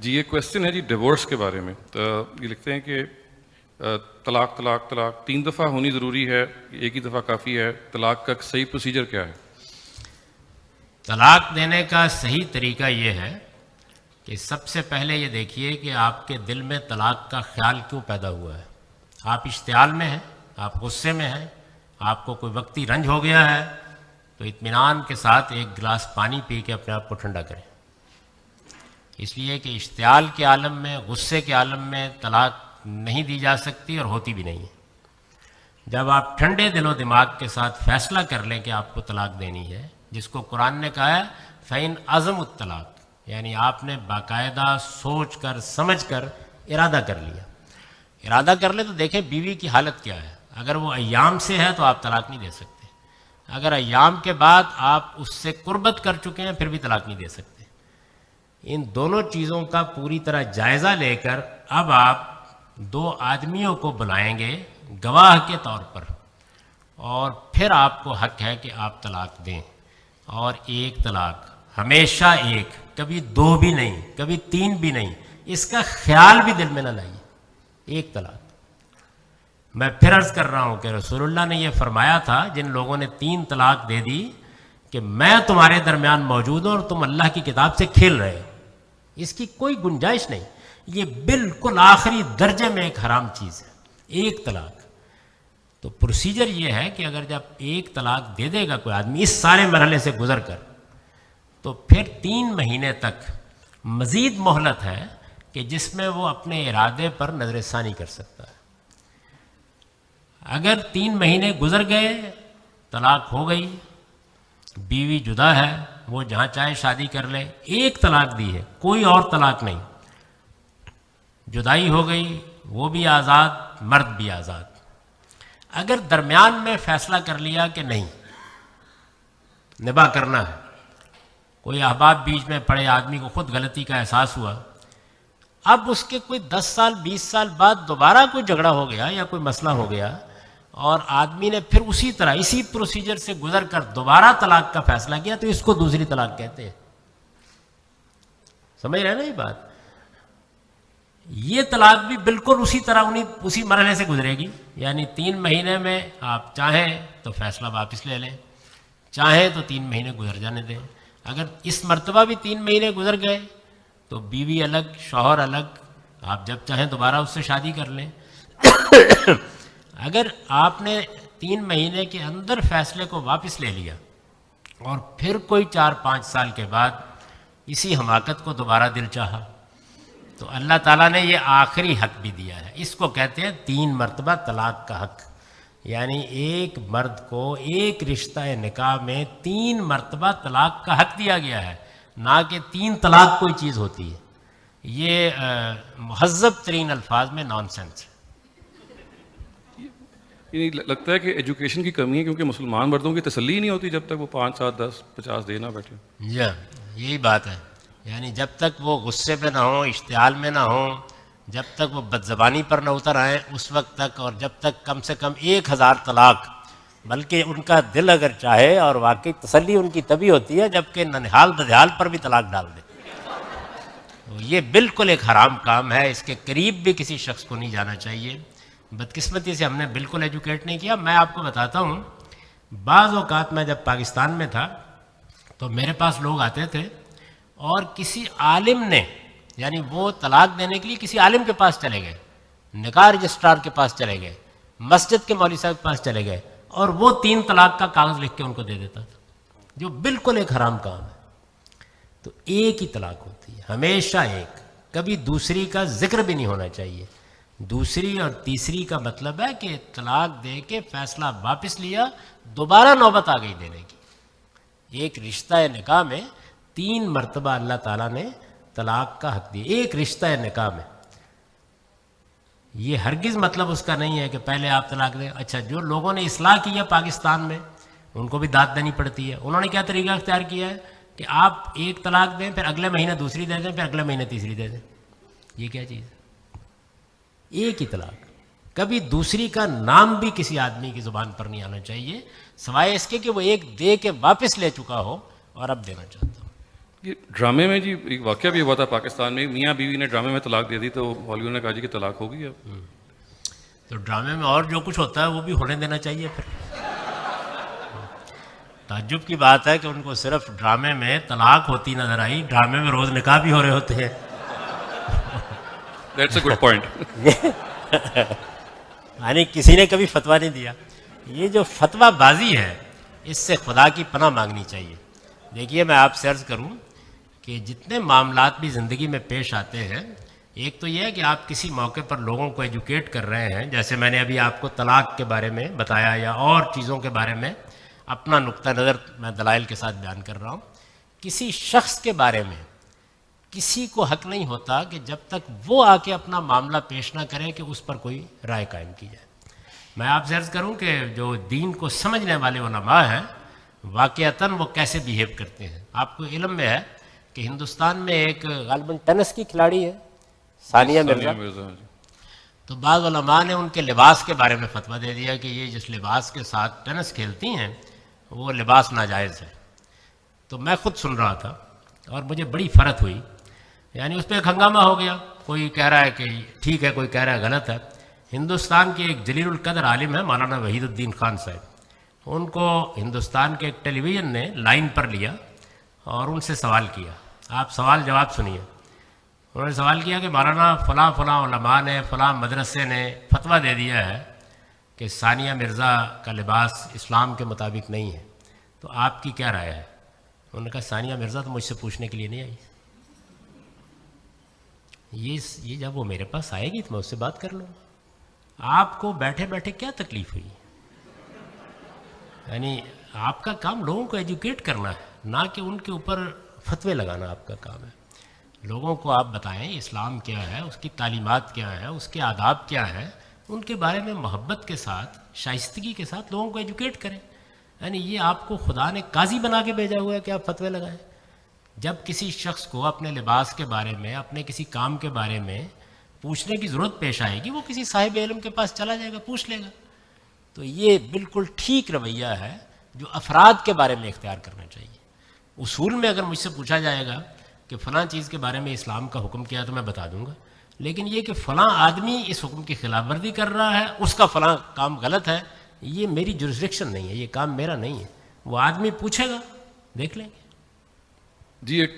جی یہ کویسچن ہے جی ڈیورس کے بارے میں. تو یہ لکھتے ہیں کہ طلاق طلاق طلاق 3 دفعہ ہونی ضروری ہے، ایک ہی دفعہ کافی ہے؟ طلاق کا صحیح پروسیجر کیا ہے؟ طلاق دینے کا صحیح طریقہ یہ ہے کہ سب سے پہلے یہ دیکھیے کہ آپ کے دل میں طلاق کا خیال کیوں پیدا ہوا ہے. آپ اشتعال میں ہیں، آپ غصے میں ہیں، آپ کو کوئی وقتی رنج ہو گیا ہے، تو اطمینان کے ساتھ ایک گلاس پانی پی کے اپنے آپ کو ٹھنڈا کریں. اس لیے کہ اشتعال کے عالم میں، غصے کے عالم میں طلاق نہیں دی جا سکتی اور ہوتی بھی نہیں ہے. جب آپ ٹھنڈے دل و دماغ کے ساتھ فیصلہ کر لیں کہ آپ کو طلاق دینی ہے، جس کو قرآن نے کہا ہے فَإِنْ عَزَمُ الطلاق، یعنی آپ نے باقاعدہ سوچ کر سمجھ کر ارادہ کر لیا. ارادہ کر لے تو دیکھیں بیوی کی حالت کیا ہے. اگر وہ ایام سے ہے تو آپ طلاق نہیں دے سکتے. اگر ایام کے بعد آپ اس سے قربت کر چکے ہیں پھر بھی طلاق نہیں دے سکتے. ان دونوں چیزوں کا پوری طرح جائزہ لے کر اب آپ 2 آدمیوں کو بلائیں گے گواہ کے طور پر، اور پھر آپ کو حق ہے کہ آپ طلاق دیں. اور ایک طلاق ہمیشہ ایک، کبھی 2 بھی نہیں، کبھی 3 بھی نہیں. اس کا خیال بھی دل میں نہ لائیے. ایک طلاق. میں پھر عرض کر رہا ہوں کہ رسول اللہ نے یہ فرمایا تھا جن لوگوں نے 3 طلاق دے دی کہ میں تمہارے درمیان موجود ہوں اور تم اللہ کی کتاب سے کھیل رہے ہو. اس کی کوئی گنجائش نہیں. یہ بالکل آخری درجے میں ایک حرام چیز ہے، ایک طلاق. تو پروسیجر یہ ہے کہ اگر جب ایک طلاق دے دے گا کوئی آدمی اس سارے مرحلے سے گزر کر، تو پھر 3 مہینے تک مزید مہلت ہے کہ جس میں وہ اپنے ارادے پر نظر ثانی کر سکتا ہے. اگر 3 مہینے گزر گئے، طلاق ہو گئی، بیوی جدا ہے، وہ جہاں چاہے شادی کر لے، ایک طلاق دی ہے، کوئی اور طلاق نہیں، جدائی ہو گئی، وہ بھی آزاد، مرد بھی آزاد. اگر درمیان میں فیصلہ کر لیا کہ نہیں نباہ کرنا ہے، کوئی احباب بیچ میں پڑے، آدمی کو خود غلطی کا احساس ہوا، اب اس کے کوئی 10 سال 20 سال بعد دوبارہ کوئی جھگڑا ہو گیا یا کوئی مسئلہ ہو گیا اور آدمی نے پھر اسی طرح اسی پروسیجر سے گزر کر دوبارہ طلاق کا فیصلہ کیا، تو اس کو دوسری طلاق کہتے ہیں. سمجھ رہے ہیں نا یہ بات؟ یہ طلاق بھی بالکل اسی طرح اسی مرحلے سے گزرے گی. یعنی 3 مہینے میں آپ چاہیں تو فیصلہ واپس لے لیں، چاہیں تو 3 مہینے گزر جانے دیں. اگر اس مرتبہ بھی 3 مہینے گزر گئے تو بیوی الگ، شوہر الگ، آپ جب چاہیں دوبارہ اس سے شادی کر لیں. اگر آپ نے 3 مہینے کے اندر فیصلے کو واپس لے لیا اور پھر کوئی 4-5 سال کے بعد اسی حماقت کو دوبارہ دل چاہا، تو اللہ تعالیٰ نے یہ آخری حق بھی دیا ہے. اس کو کہتے ہیں 3 مرتبہ طلاق کا حق. یعنی ایک مرد کو ایک رشتہ نکاح میں 3 مرتبہ طلاق کا حق دیا گیا ہے، نہ کہ 3 طلاق کوئی چیز ہوتی ہے. یہ مہذب ترین الفاظ میں نان سینس ہے. یہ لگتا ہے کہ ایجوکیشن کی کمی ہے، کیونکہ مسلمان مردوں کی تسلی نہیں ہوتی جب تک وہ 5 7 10 50 دے نہ بیٹھے. یہی بات ہے. یعنی جب تک وہ غصے پہ نہ ہوں، اشتعال میں نہ ہوں، جب تک وہ بدزبانی پر نہ اتر آئیں، اس وقت تک، اور جب تک کم سے کم 1000 طلاق، بلکہ ان کا دل اگر چاہے، اور واقعی تسلی ان کی تبھی ہوتی ہے جبکہ ننہال ددھیال پر بھی طلاق ڈال دے. یہ بالکل ایک حرام کام ہے، اس کے قریب بھی کسی شخص کو نہیں جانا چاہیے. بدقسمتی سے ہم نے بالکل ایجوکیٹ نہیں کیا. میں آپ کو بتاتا ہوں، بعض اوقات میں جب پاکستان میں تھا تو میرے پاس لوگ آتے تھے اور کسی عالم نے، یعنی وہ طلاق دینے کے لیے کسی عالم کے پاس چلے گئے، نکاح رجسٹرار کے پاس چلے گئے، مسجد کے مولوی صاحب کے پاس چلے گئے، اور وہ 3 طلاق کا کاغذ لکھ کے ان کو دے دیتا تھا، جو بالکل ایک حرام کام ہے. تو ایک ہی طلاق ہوتی ہے، ہمیشہ ایک، کبھی دوسری کا ذکر بھی نہیں ہونا چاہیے. دوسری اور تیسری کا مطلب ہے کہ طلاق دے کے فیصلہ واپس لیا، دوبارہ نوبت آ گئی دینے کی. ایک رشتہ نکاح میں 3 مرتبہ اللہ تعالیٰ نے طلاق کا حق دیا، ایک رشتہ نکاح میں. یہ ہرگز مطلب اس کا نہیں ہے کہ پہلے آپ طلاق دیں. اچھا، جو لوگوں نے اصلاح کی ہے پاکستان میں، ان کو بھی داد دینی پڑتی ہے. انہوں نے کیا طریقہ اختیار کیا ہے کہ آپ ایک طلاق دیں، پھر اگلے مہینے دوسری دے دیں، پھر اگلے مہینے تیسری دے دیں. یہ کیا چیز ہے؟ ایک ہی طلاق. کبھی دوسری کا نام بھی کسی آدمی کی زبان پر نہیں آنا چاہیے، سوائے اس کے کہ وہ ایک دے کے واپس لے چکا ہو اور اب دینا چاہتا ہوں. یہ ڈرامے میں جی ایک واقعہ بھی ہوا تھا پاکستان میں، میاں بیوی نے ڈرامے میں طلاق دے دی تو ہالی ووڈ نے کہا جی کہ طلاق ہوگی اب. تو ڈرامے میں اور جو کچھ ہوتا ہے وہ بھی ہونے دینا چاہیے پھر. تعجب کی بات ہے کہ ان کو صرف ڈرامے میں طلاق ہوتی نظر آئی، ڈرامے میں روز نکاح بھی ہو رہے ہوتے ہیں. That's a good point. یعنی کسی نے کبھی فتویٰ نہیں دیا. یہ جو فتویٰ بازی ہے اس سے خدا کی پناہ مانگنی چاہیے. دیکھیے میں آپ سے عرض کروں کہ جتنے معاملات بھی زندگی میں پیش آتے ہیں، ایک تو یہ ہے کہ آپ کسی موقع پر لوگوں کو ایجوکیٹ کر رہے ہیں، جیسے میں نے ابھی آپ کو طلاق کے بارے میں بتایا یا اور چیزوں کے بارے میں اپنا نقطہ نظر میں دلائل کے ساتھ بیان کر رہا ہوں. کسی شخص کے بارے میں کسی کو حق نہیں ہوتا کہ جب تک وہ آ کے اپنا معاملہ پیش نہ کرے کہ اس پر کوئی رائے قائم کی جائے. میں آپ سے عرض کروں کہ جو دین کو سمجھنے والے علماء ہیں واقعتاً وہ کیسے بیہیو کرتے ہیں. آپ کو علم میں ہے کہ ہندوستان میں ایک غالباً ٹینس کی کھلاڑی ہے ثانیہ مرزا. تو بعض علماء نے ان کے لباس کے بارے میں فتویٰ دے دیا کہ یہ جس لباس کے ساتھ ٹینس کھیلتی ہیں وہ لباس ناجائز ہے. تو میں خود سن رہا تھا اور مجھے بڑی فرحت ہوئی. یعنی اس پہ ایک ہنگامہ ہو گیا، کوئی کہہ رہا ہے کہ ٹھیک ہے، کوئی کہہ رہا ہے غلط ہے. ہندوستان کے ایک جلیل القدر عالم ہے مولانا وحید الدین خان صاحب، ان کو ہندوستان کے ایک ٹیلی ویژن نے لائن پر لیا اور ان سے سوال کیا. آپ سوال جواب سنیے. انہوں نے سوال کیا کہ مولانا فلاں فلاں علماء نے فلاں مدرسے نے فتویٰ دے دیا ہے کہ ثانیہ مرزا کا لباس اسلام کے مطابق نہیں ہے، تو آپ کی کیا رائے ہے؟ انہوں نے کہا ثانیہ مرزا تو مجھ سے پوچھنے کے لیے نہیں آئی. یہ جب وہ میرے پاس آئے گی تو میں اس سے بات کر لوں گا. آپ کو بیٹھے بیٹھے کیا تکلیف ہوئی؟ یعنی آپ کا کام لوگوں کو ایجوکیٹ کرنا ہے، نہ کہ ان کے اوپر فتوے لگانا آپ کا کام ہے. لوگوں کو آپ بتائیں اسلام کیا ہے، اس کی تعلیمات کیا ہے، اس کے آداب کیا ہے، ان کے بارے میں محبت کے ساتھ شائستگی کے ساتھ لوگوں کو ایجوکیٹ کریں. یعنی یہ آپ کو خدا نے قاضی بنا کے بھیجا ہوا ہے کہ آپ فتوے لگائیں. جب کسی شخص کو اپنے لباس کے بارے میں، اپنے کسی کام کے بارے میں پوچھنے کی ضرورت پیش آئے گی، وہ کسی صاحب علم کے پاس چلا جائے گا، پوچھ لے گا. تو یہ بالکل ٹھیک رویہ ہے جو افراد کے بارے میں اختیار کرنا چاہیے. اصول میں اگر مجھ سے پوچھا جائے گا کہ فلاں چیز کے بارے میں اسلام کا حکم کیا ہے تو میں بتا دوں گا، لیکن یہ کہ فلاں آدمی اس حکم کی خلاف ورزی کر رہا ہے، اس کا فلاں کام غلط ہے، یہ میری جورسڈکشن نہیں ہے، یہ کام میرا نہیں ہے. وہ آدمی پوچھے گا، دیکھ لیں گے. جی ایک